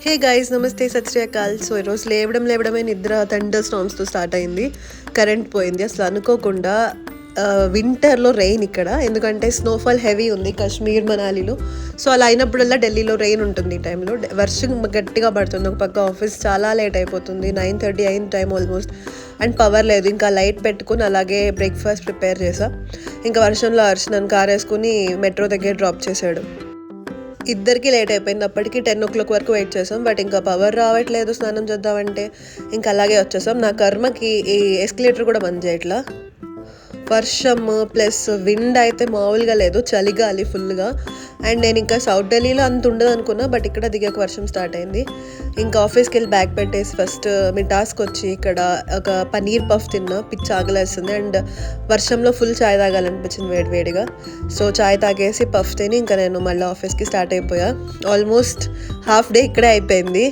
Hey guys నమస్తే సత్ శ్రీ అకాల్. So ఈరోజు లేవడమే నిద్ర థండర్ స్టార్మ్స్తో స్టార్ట్ అయింది. కరెంట్ పోయింది అసలు అనుకోకుండా. వింటర్లో రెయిన్ ఇక్కడ, ఎందుకంటే స్నోఫాల్ హెవీ ఉంది కాశ్మీర్ మనాలిలో. సో అలా అయినప్పుడల్లా ఢిల్లీలో రెయిన్ ఉంటుంది ఈ టైంలో. వర్షం గట్టిగా పడుతుంది. ఒక పక్క ఆఫీస్ చాలా లేట్ అయిపోతుంది, 9:30 అయింది టైం ఆల్మోస్ట్. అండ్ పవర్ లేదు. ఇంకా లైట్ పెట్టుకుని అలాగే బ్రేక్ఫాస్ట్ ప్రిపేర్ చేసా. ఇంకా వర్షంలో నన్ను కార్ వేసుకుని మెట్రో దగ్గర డ్రాప్ చేశాడు. ఇద్దరికి లేట్ అయిపోయింది. అప్పటికి 10 o'clock వరకు వెయిట్ చేసాం. బట్ ఇంకా పవర్ రావట్లేదు స్నానం చేద్దామంటే. ఇంకా అలాగే వచ్చేసాం. నా కర్మకి ఈ ఎస్కలేటర్ కూడా బంద్ చేయట్లా. వర్షం ప్లస్ విండ్ అయితే మామూలుగా లేదు, చలిగాలి ఫుల్గా. అండ్ నేను ఇంకా సౌత్ ఢిల్లీలో అంత ఉండదు అనుకున్నా, బట్ ఇక్కడ దిగాక వర్షం స్టార్ట్ అయింది. ఇంకా ఆఫీస్కి వెళ్ళి బ్యాగ్ పెట్టేసి ఫస్ట్ మీ టాస్క్ వచ్చి ఇక్కడ ఒక పనీర్ పఫ్ తిన్నా. పిచ్చి ఆగలేస్తుంది. అండ్ వర్షంలో ఫుల్ చాయ్ తాగాలనిపించింది వేడివేడిగా. సో చాయ్ తాగేసి పఫ్ తిని ఇంకా నేను మళ్ళీ ఆఫీస్కి స్టార్ట్ అయిపోయా. ఆల్మోస్ట్ హాఫ్ డే ఇక్కడే అయిపోయింది.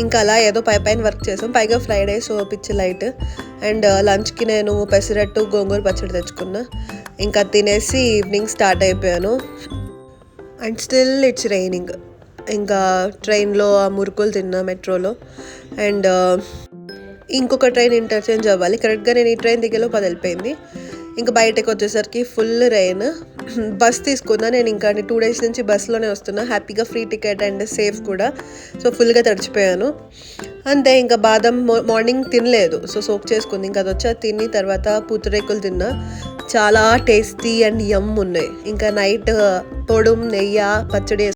ఇంకా అలా ఏదో పైన వర్క్ చేసాం. పైగా ఫ్రైడే, సో పిచ్చి లైట్. అండ్ లంచ్కి నేను పెసరట్టు గోంగూర పచ్చడి తెచ్చుకున్నా. ఇంకా తినేసి ఈవినింగ్ స్టార్ట్ అయిపోయాను. And still it's raining. ఇంకా ట్రైన్లో ఆ మురుకులు తిన్నా మెట్రోలో. అండ్ ఇంకొక ట్రైన్ ఇంటర్చేంజ్ అవ్వాలి. కరెక్ట్గా నేను ఈ ట్రైన్ దిగేలోపు అది వెళ్ళిపోయింది. ఇంకా బయటకు వచ్చేసరికి ఫుల్ రెయిన్. బస్ తీసుకున్నా నేను. ఇంకా 2 days నుంచి బస్లోనే వస్తున్నా. హ్యాపీగా ఫ్రీ టికెట్ అండ్ సేఫ్ కూడా. సో ఫుల్గా తడిచిపోయాను అంతే. ఇంకా బాదం మార్నింగ్ తినలేదు, సో సోక్ చేసుకుంది. ఇంకా అది వచ్చా తిని తర్వాత పూతరేకులు తిన్నా. చాలా టేస్టీ అండ్ యమ్ ఉన్నాయి. ఇంకా నైట్ పొడుం నెయ్యి పచ్చడి